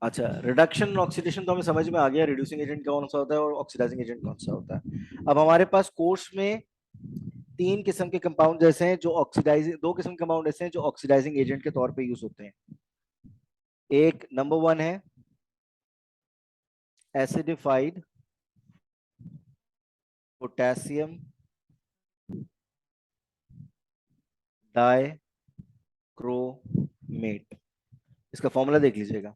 अच्छा, reduction oxidation तो हमें समझ में आ गया, रिड्यूसिंग एजेंट कौन सा होता है और ऑक्सीडाइजिंग एजेंट कौन सा होता है। अब हमारे पास कोर्स में तीन किस्म के कंपाउंड ऐसे हैं जो ऑक्सीडाइजिंग, दो किस्म के कंपाउंड ऐसे हैं जो ऑक्सीडाइजिंग एजेंट के तौर पे यूज होते हैं। एक नंबर वन है एसिडिफाइड पोटेशियम डाइक्रोमेट। इसका फॉर्मूला देख लीजिएगा,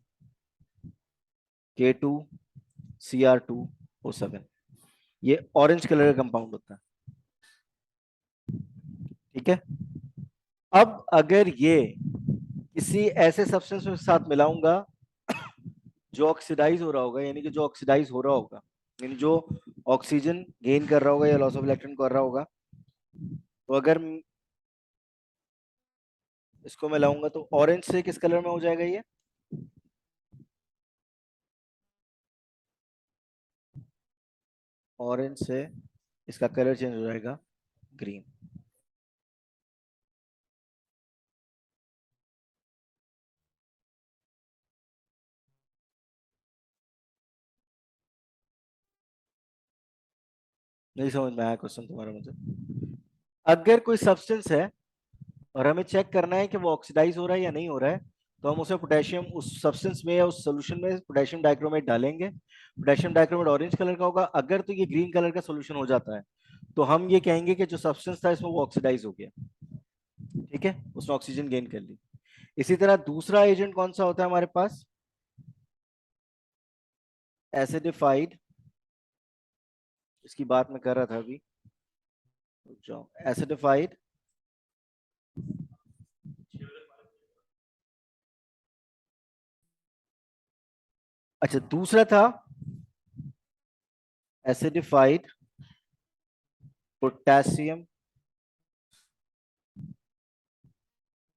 K2Cr2O7। ये ऑरेंज कलर का कंपाउंड होता है, ठीक है। अब अगर ये किसी ऐसे सब्सटेंस के साथ मिलाऊंगा जो ऑक्सीडाइज हो रहा होगा, यानी कि जो ऑक्सीडाइज हो रहा होगा, यानी जो ऑक्सीजन गेन कर रहा होगा या लॉस ऑफ इलेक्ट्रॉन कर रहा होगा, तो अगर इसको मैं लाऊंगा तो ऑरेंज से किस कलर में हो जाएगा ये? ऑरेंज से इसका कलर चेंज हो जाएगा ग्रीन। नहीं समझ में आया क्वेश्चन तुम्हारा मुझे? अगर कोई सब्सटेंस है और हमें चेक करना है कि वो ऑक्सीडाइज हो रहा है या नहीं हो रहा है, तो हम उसे पोटेशियम, उस सब्सटेंस में या उस सोल्यूशन में पोटेशियम डाइक्रोमेट डालेंगे। पोटेशियम डाइक्रोमेट ऑरेंज कलर का होगा। अगर तो ये ग्रीन कलर का सोल्यूशन हो जाता है तो हम ये कहेंगे कि जो सब्सटेंस था इसमें वो ऑक्सीडाइज हो गया, ठीक है, उसने ऑक्सीजन गेन कर ली। इसी तरह दूसरा एजेंट कौन सा होता है हमारे पास? एसिडिफाइड, इसकी बात मैं कर रहा था अभी, रुक जाओ। एसिडिफाइड अच्छा, दूसरा था एसिडिफाइड पोटेशियम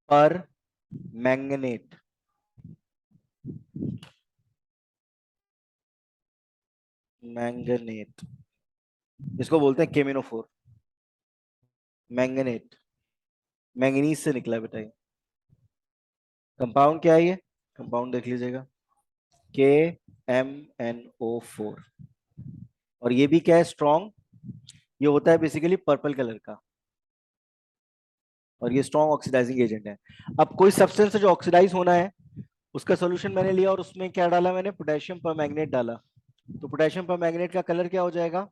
पर मैंगनेट। मैंगनेट, इसको बोलते हैं केमिनोफोर। मैंगनेट मैंगनीज से निकला है बेटा ये। कंपाउंड क्या है ये? कंपाउंड देख लीजिएगा, KMnO4। और ये भी क्या है? स्ट्रॉन्ग। ये होता है बेसिकली पर्पल कलर का, और ये स्ट्रॉन्ग ऑक्सीडाइजिंग एजेंट है। अब कोई सब्सटेंस है जो ऑक्सीडाइज होना है, उसका सोल्यूशन मैंने लिया और उसमें क्या डाला मैंने? पोटेशियम परमैंगनेट डाला। तो पोटेशियम परमैंगनेट का कलर क्या हो जाएगा?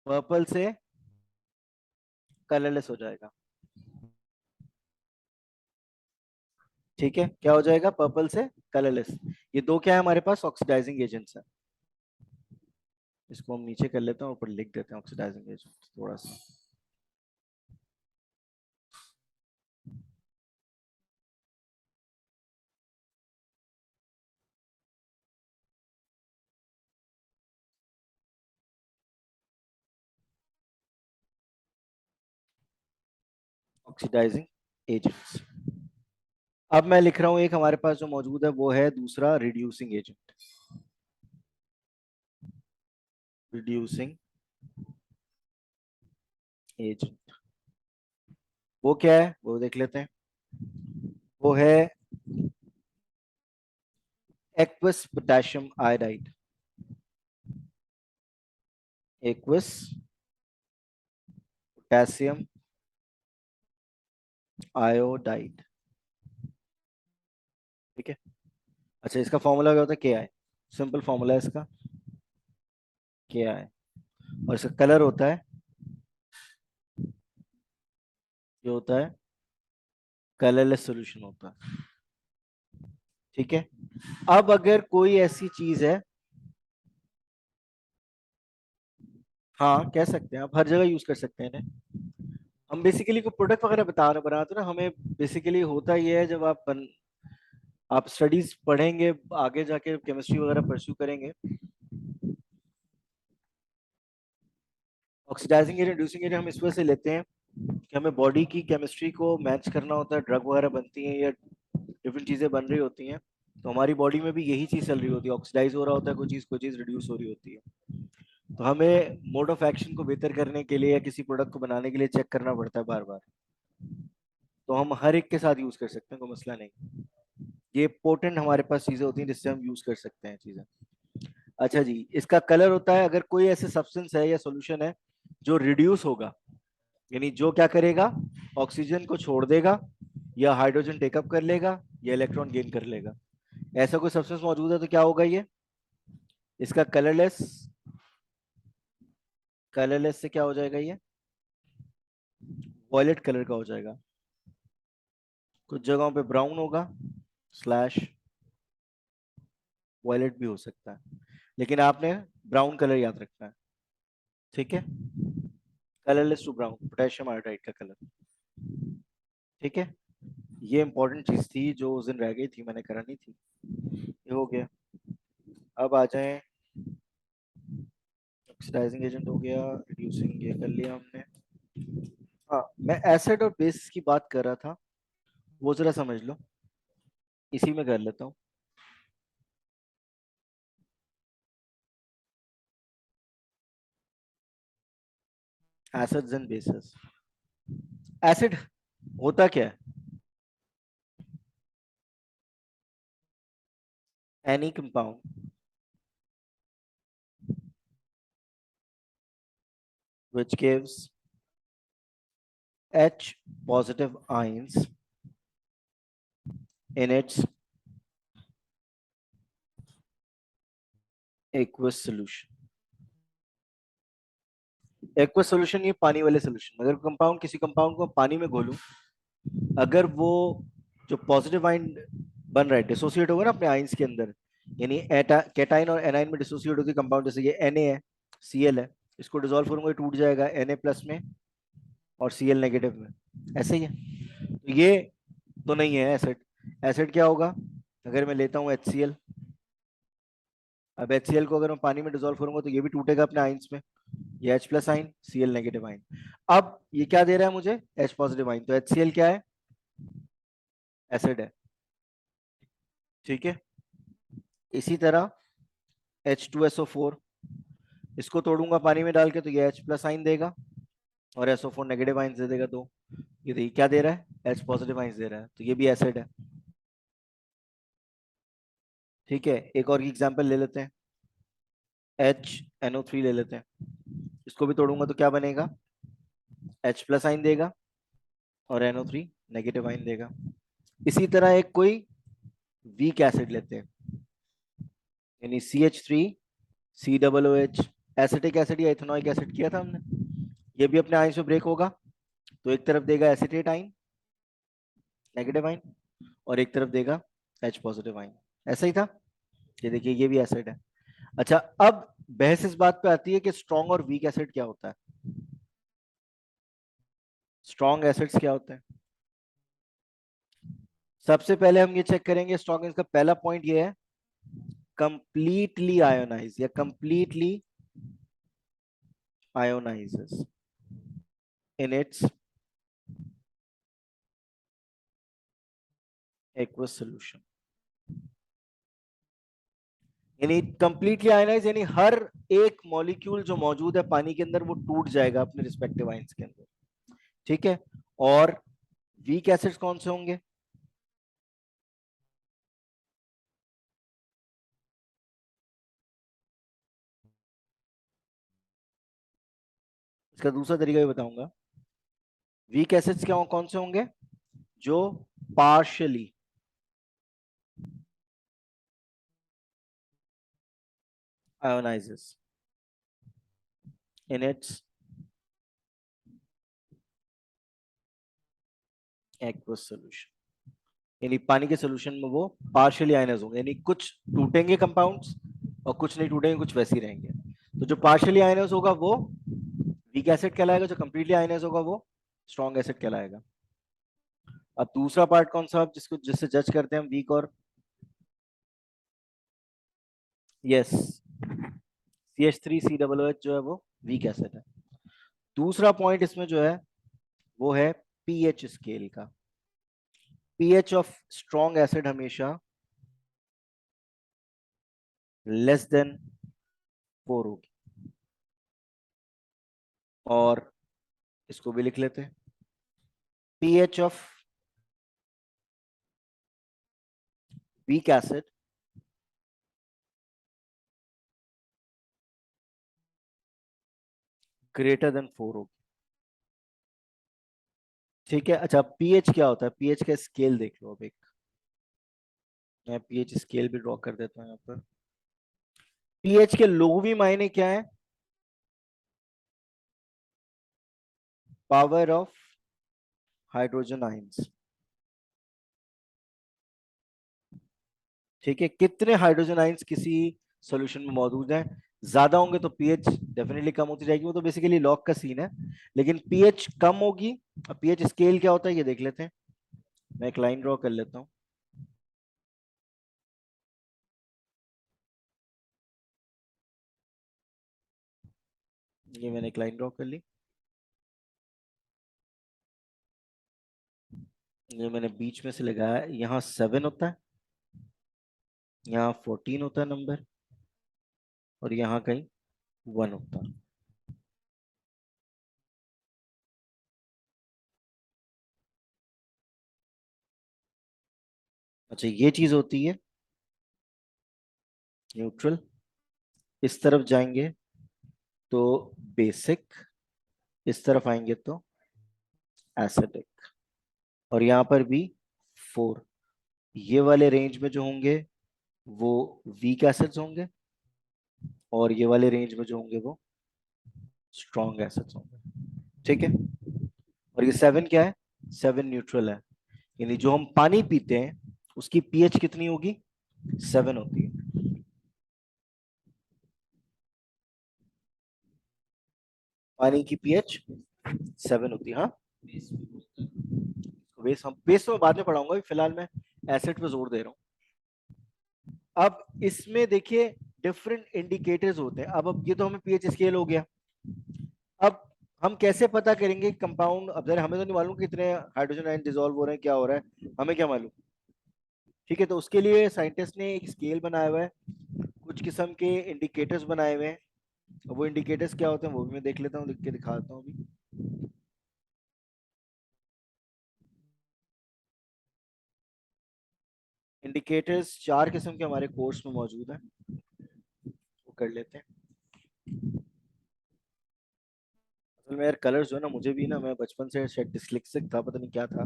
पर्पल से कलरलेस हो जाएगा, ठीक है। क्या हो जाएगा? पर्पल से कलरलेस। ये दो क्या है हमारे पास? ऑक्सीडाइजिंग एजेंट्स है। इसको हम नीचे कर लेते हैं, ऊपर लिख देते हैं ऑक्सीडाइजिंग एजेंट थोड़ा सा। Oxidising agents. अब मैं लिख रहा हूं एक हमारे पास जो मौजूद है वो है दूसरा रिड्यूसिंग एजेंट। रिड्यूसिंग एजेंट वो क्या है वो देख लेते हैं। वो है aqueous potassium iodide. Aqueous potassium iodide, ठीक है। अच्छा, इसका फॉर्मूला क्या होता है? के आई। सिंपल फॉर्मूला है इसका, के आई। और इसका कलर होता है, ये होता है कलरलेस सॉल्यूशन होता है, ठीक है। अब अगर कोई ऐसी चीज है, हाँ कह सकते हैं आप, हर जगह यूज कर सकते हैं इन्हें। हम बेसिकली कोई प्रोडक्ट वगैरह बनाते हैं ना, हमें बेसिकली होता ये है, जब आप स्टडीज पढ़ेंगे आगे जाके, केमिस्ट्री वगैरह परस्यू करेंगे, ऑक्सीडाइजिंग एजेंट रिड्यूसिंग एजेंट हम इस वजह से लेते हैं कि हमें बॉडी की केमिस्ट्री को मैच करना होता है। ड्रग वगैरह बनती हैं या डिफरेंट चीजें बन रही होती हैं, तो हमारी बॉडी में भी यही चीज चल रही होती है, ऑक्सीडाइज हो रहा होता है कोई चीज रिड्यूस हो रही होती है। तो हमें मोड ऑफ एक्शन को बेहतर करने के लिए या किसी प्रोडक्ट को बनाने के लिए चेक करना पड़ता है बार बार। तो हम हर एक के साथ यूज कर सकते हैं, कोई मसला नहीं। ये पोटेंट हमारे पास चीजें होती हैं जिससे हम यूज कर सकते हैं चीजें। अच्छा जी, इसका कलर होता है अगर कोई ऐसे सब्सटेंस है या सॉल्यूशन है जो रिड्यूस होगा, यानी जो क्या करेगा, ऑक्सीजन को छोड़ देगा या हाइड्रोजन टेकअप कर लेगा या इलेक्ट्रॉन गेन कर लेगा, ऐसा कोई सब्सटेंस मौजूद है तो क्या होगा ये, इसका कलरलेस, कलरलेस से क्या हो जाएगा ये, वॉयलेट कलर का हो जाएगा। कुछ जगहों पे ब्राउन होगा स्लैश वॉयलेट भी हो सकता है, लेकिन आपने ब्राउन कलर याद रखना है, ठीक है। Colourless to brown, potassium iodide का कलर, ठीक है। ये इंपॉर्टेंट चीज थी जो उस दिन रह गई थी, मैंने करानी थी, ये हो गया। अब आ जाए, ऑक्सीडाइजिंग एजेंट हो गया, रिड्यूसिंग ये कर लिया हमने। हाँ, मैं एसिड और बेस की बात कर रहा था, वो जरा समझ लो, इसी में कर लेता हूँ। Acids and bases. एसिड होता क्या है, any compound which gives H positive ions in its aqueous solution। Aqueous solution ये पानी वाले सॉल्यूशन, अगर कंपाउंड किसी कंपाउंड को पानी में घोलूं, अगर वो जो पॉजिटिव आयन बन रहा है डिसोसिएट होगा ना अपने आयंस के अंदर, यानी कैटाइन और एनाइन में डिसोसिएट होगी कंपाउंड, जैसे ये Na है, Cl है, इसको डिसॉल्व करूंगा टूट जाएगा Na प्लस में और Cl नेगेटिव में, ऐसे ही है। तो ये तो नहीं है एसिड। एसिड क्या होगा, अगर मैं लेता हूँ HCl, अब HCl को अगर मैं पानी में डिसॉल्व करूंगा तो ये भी टूटेगा अपने आयंस में, ये H प्लस आइन Cl नेगेटिव आइन। अब ये क्या दे रहा है मुझे, H पॉजिटिव आइन, तो HCl क्या है, एसिड है, ठीक है। इसी तरह H2SO4, इसको तोड़ूंगा पानी में डाल के तो ये H प्लस आइन देगा और SO4 नेगेटिव आइन दे देगा दो, ये देखिए क्या दे रहा है, H पॉजिटिव आइन दे रहा है, तो ये भी एसिड है, ठीक है। एक और एग्जांपल ले लेते हैं, HNO3 ले लेते हैं, इसको भी तोड़ूंगा तो क्या बनेगा, H प्लस आइन देगा और NO3 नेगेटिव आइन देगा। इसी तरह एक कोई वीक एसिड लेते हैं, यानी CH3COOH, एसिटिक एसिड या इथेनॉइक एसिड किया था हमने, ये भी अपने आयन से ब्रेक होगा, तो एक तरफ देगा एसिटेट आइन नेगेटिव आइन और एक तरफ देगा H पॉजिटिव आइन, ऐसा ही था। ये देखिए ये भी एसिड है। अच्छा, अब बहस इस बात पे आती है कि स्ट्रॉन्ग और वीक एसिड क्या होता है। स्ट्रॉन्ग एसिड्स क्या होते हैं, सबसे पहले हम ये चेक करेंगे स्ट्रॉन्ग, का पहला पॉइंट ये है कंप्लीटली आयोनाइज या completely ionises in its aqueous solution, यानी कंप्लीटली आयनाइज यानी हर एक मॉलिक्यूल जो मौजूद है पानी के अंदर वो टूट जाएगा अपने रिस्पेक्टिव आयंस के अंदर, ठीक है। और वीक एसिड्स कौन से होंगे, इसका दूसरा तरीका भी बताऊंगा। वीक एसिड्स क्या कौन से होंगे, जो partially ionises in its aqueous solution, यानी पानी के सोल्यूशन में वो पार्शियली आयनाइज होंगे, यानी कुछ टूटेंगे कंपाउंड्स और कुछ नहीं टूटेंगे, कुछ वैसे ही रहेंगे। तो जो पार्शियली आयनाइज होगा वो वीक एसिड कहलाएगा, जो कंप्लीटली आयनाइज होगा वो स्ट्रॉन्ग एसिड कहलाएगा। अब दूसरा पार्ट कौन सा, जिसको जिससे जज करते हैं हम वीक और, यस, CH3COOH जो है वो वीक एसिड है। दूसरा पॉइंट इसमें जो है वो है पीएच स्केल का। पीएच ऑफ स्ट्रॉन्ग एसिड हमेशा लेस देन 4 होगी, और इसको भी लिख लेते हैं, pH of weak acid greater than 4 होगी। ठीक है। अच्छा, पीएच क्या होता है? पीएच का स्केल देख लो। अब एक मैं पीएच स्केल भी ड्रॉ कर देता हूँ यहाँ पर। पीएच के लोगवी मायने क्या है? Power of hydrogen ions. ठीक है, कितने हाइड्रोजन आयंस किसी सॉल्यूशन में मौजूद हैं? ज्यादा होंगे तो पीएच डेफिनेटली कम होती जाएगी, वो तो बेसिकली लॉग का सीन है। लेकिन पीएच कम होगी। अब पीएच स्केल क्या होता है ये देख लेते हैं। मैं एक लाइन ड्रॉ कर लेता हूँ। ये मैंने एक लाइन ड्रॉ कर ली। ये मैंने बीच में से लगाया। यहाँ 7 होता है, यहाँ 14 होता है नंबर, और यहाँ कहीं 1 होता है। अच्छा, ये चीज होती है न्यूट्रल। इस तरफ जाएंगे तो बेसिक, इस तरफ आएंगे तो एसिडिक, और यहाँ पर भी 4। ये वाले रेंज में जो होंगे वो वीक एसिड्स होंगे, और ये वाले रेंज में जो होंगे वो स्ट्रॉन्ग एसिड्स होंगे। ठीक है। और ये 7 क्या है? 7 न्यूट्रल है। यानी जो हम पानी पीते हैं उसकी पीएच कितनी होगी? 7 होती है। पानी की पीएच 7 होती है। हाँ, बेस हम बेस तो मैं बाद में पढ़ाऊंगा, अभी फिलहाल मैं एसिड पे जोर दे रहा हूँ। अब इसमें देखिए डिफरेंट इंडिकेटर्स होते हैं। अब ये तो हमें पीएच स्केल हो गया। अब हम कैसे पता करेंगे कंपाउंड? अब जरा हमें तो नहीं मालूम कितने हाइड्रोजन आयन डिसॉल्व हो रहे हैं, क्या हो रहा है, हमें क्या मालूम। ठीक है, तो उसके लिए साइंटिस्ट ने एक स्केल बनाया हुआ है, कुछ किस्म के इंडिकेटर्स बनाए हुए हैं। अब वो इंडिकेटर्स क्या होते हैं वो भी मैं देख लेता हूँ, लिख के दिखाता हूँ अभी। इंडिकेटर्स 4 किस्म के हमारे कोर्स में मौजूद हैं, वो कर लेते हैं। असल में यार कलर्स जो है ना, मुझे भी ना, मैं बचपन से शायद डिसलेक्सिक था, पता नहीं क्या था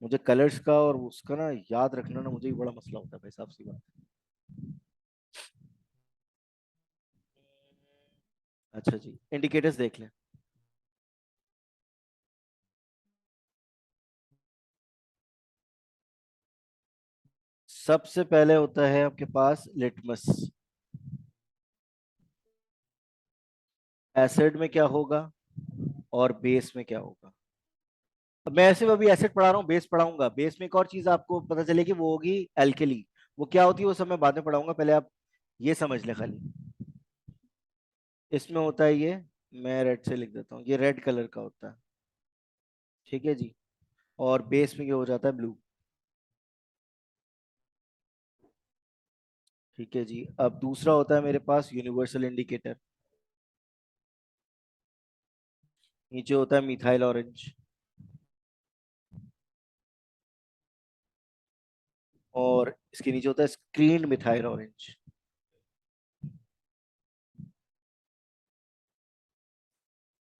मुझे कलर्स का और उसका ना याद रखना ना, मुझे भी बड़ा मसला होता है भाई साहब, सी बात। अच्छा जी, इंडिकेटर्स देख लें। सबसे पहले होता है आपके पास लिटमस। एसिड में क्या होगा और बेस में क्या होगा? अब मैं ऐसे अभी एसिड पढ़ा रहा हूँ, बेस पढ़ाऊंगा। बेस में एक और चीज आपको पता चलेगी, वो होगी एल्केली। वो क्या होती है वो सब मैं बाद में पढ़ाऊंगा, पहले आप ये समझ ले खाली। इसमें होता है ये, मैं रेड से लिख देता हूँ, ये रेड कलर का होता है। ठीक है जी। और बेस में ये हो जाता है ब्लू। ठीक है जी। अब दूसरा होता है मेरे पास यूनिवर्सल इंडिकेटर। नीचे होता है मिथाइल ऑरेंज, और इसके नीचे होता है स्क्रीन मिथाइल ऑरेंज।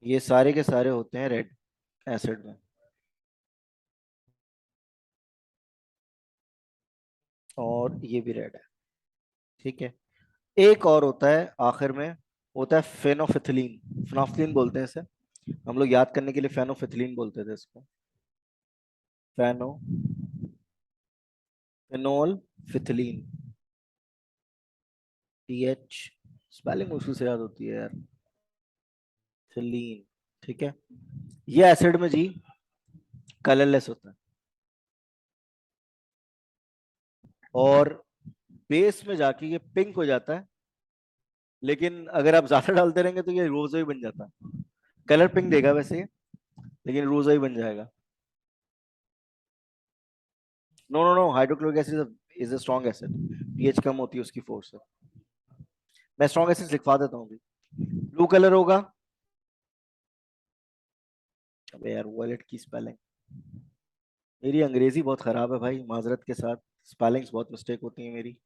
ये सारे के सारे होते हैं रेड एसिड में। और ये भी रेड है। ठीक है। एक और होता है आखिर में, होता है फेनोफिथिलीन। फेनोफिथिलीन बोलते हैं इसे हम लोग, याद करने के लिए फेनोफिथिलीन बोलते थे इसको। फेनो फेनोल फिथिलीन, पीएच स्पेलिंग मुश्किल से याद होती है यार। फिलीन। ठीक है। ये एसिड में जी कलरलेस होता है, और बेस में जाके ये पिंक हो जाता है। लेकिन अगर आप ज्यादा डालते रहेंगे तो ये रोजा ही बन जाता है। कलर पिंक देगा वैसे ये, लेकिन रोजा ही बन जाएगा। No no no, hydrochloric acid is a strong acid. PH कम होती है उसकी फोर्स से। मैं स्ट्रॉन्ग एसिड लिखवा देता हूँ अभी। ब्लू कलर होगा, अबे यार वॉलेट की स्पेलिंग, मेरी अंग्रेजी बहुत खराब है भाई, माजरत के साथ। स्पेलिंग्स बहुत मिस्टेक होती है मेरी।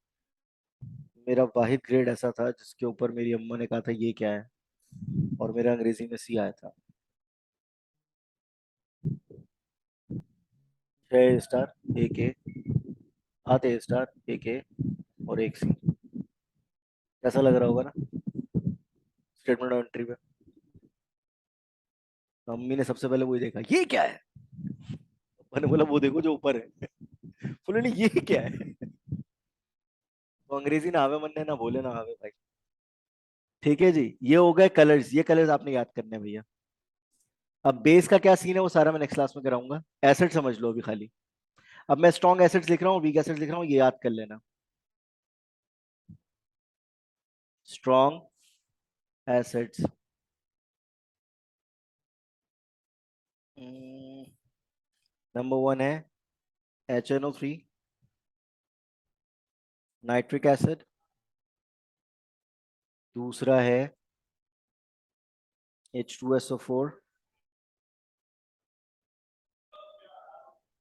मेरा वाहिद ग्रेड ऐसा था जिसके ऊपर मेरी अम्मा ने कहा था ये क्या है, और मेरा अंग्रेजी में सी आया था। 6 स्टार, एक ए, 8 स्टार, एक ए और एक सी। कैसा लग रहा होगा ना स्टेटमेंट ऑफ एंट्री पे। तो अम्मी ने सबसे पहले वही देखा, ये क्या है। मैंने बोला वो देखो जो ऊपर है। बोले नहीं ये क्या है। तो अंग्रेजी ना आवे मन ने, ना बोले ना आवे भाई। ठीक है जी, ये हो गए कलर्स, ये कलर्स आपने याद करने हैं भैया। अब बेस का क्या सीन है वो सारा मैं नेक्स्ट क्लास में कराऊंगा। एसिड समझ लो अभी खाली। अब मैं स्ट्रॉन्ग एसिड्स लिख रहा हूँ, वीक एसिड्स लिख रहा हूँ, ये याद कर लेना। स्ट्रॉन्ग एसिड्स, नंबर वन है HNO3, नाइट्रिक एसिड। दूसरा है H2SO4,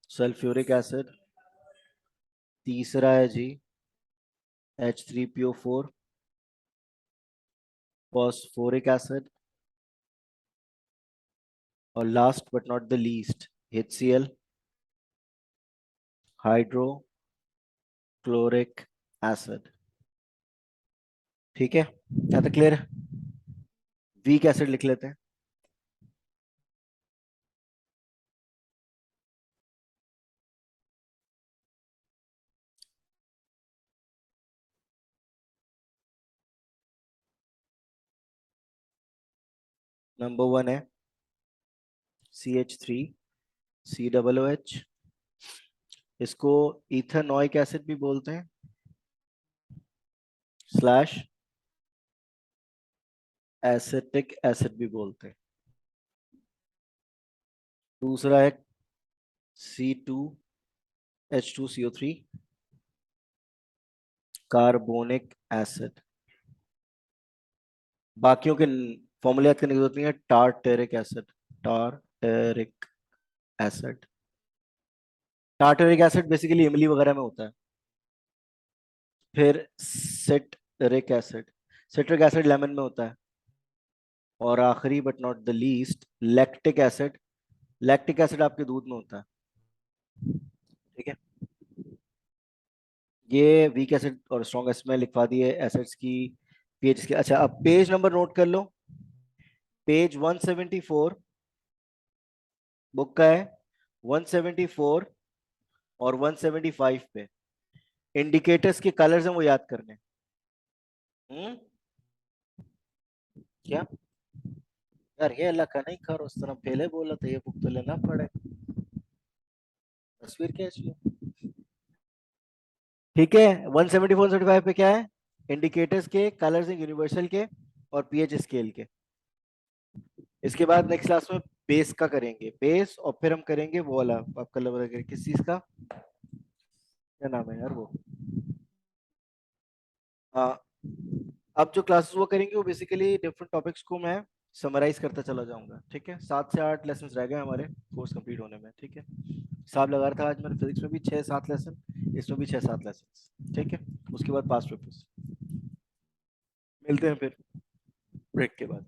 सल्फ्यूरिक एसिड। तीसरा है जी H3PO4, फॉस्फोरिक एसिड। और last but not the least HCl, hydrochloric acid. ठीक है, क्या तक क्लियर है। वीक एसिड लिख लेते हैं। नंबर वन है CH3COOH। इसको इथेनॉइक एसिड भी बोलते हैं, स्लैश एसिटिक एसिड भी बोलते हैं। दूसरा है C2H2CO3, कार्बोनिक एसिड। बाकियों के फॉर्मूले याद करने की जरूरत नहीं है। Tartaric acid, tartaric acid. Tartaric acid basically इमली वगैरह में होता है। फिर citric acid, citric acid lemon में होता है। और आखिरी but not the least lactic acid, lactic acid आपके दूध में होता है। ठीक है, ये वीक एसिड और स्ट्रॉन्ग एसिड में लिखवा दिए एसिड्स की पीएच के। अच्छा अब पेज नंबर नोट कर लो। पेज 174 बुक का है, 174 और 175 पे इंडिकेटर्स के कलर्स हैं वो याद करने। हम्म, क्या यार, ये अल्लाह का नहीं कर, उस तरह पहले बोला था ये बुक तो लेना पड़े। तस्वीर खींच लो। ठीक है, 174 175 पे क्या है, इंडिकेटर्स के कलर्स हैं यूनिवर्सल के और पीएच स्केल के। इसके बाद नेक्स्ट क्लास में बेस का करेंगे, बेस, और फिर हम करेंगे वो वाला आप कलर वगैरह किस चीज का, क्या नाम है यार वो। हाँ, अब जो क्लासेस वो करेंगे वो बेसिकली डिफरेंट टॉपिक्स को मैं समराइज करता चला जाऊंगा। ठीक है, 7 से 8 लेसन रह गए हमारे कोर्स कंप्लीट होने में। ठीक है, हिसाब लगा रहा था आज मैंने, फिजिक्स में भी 6 7 लेसन, इसमें भी 6 7 लेसन। ठीक है, उसके बाद पास पेपर्स। मिलते हैं फिर ब्रेक के बाद।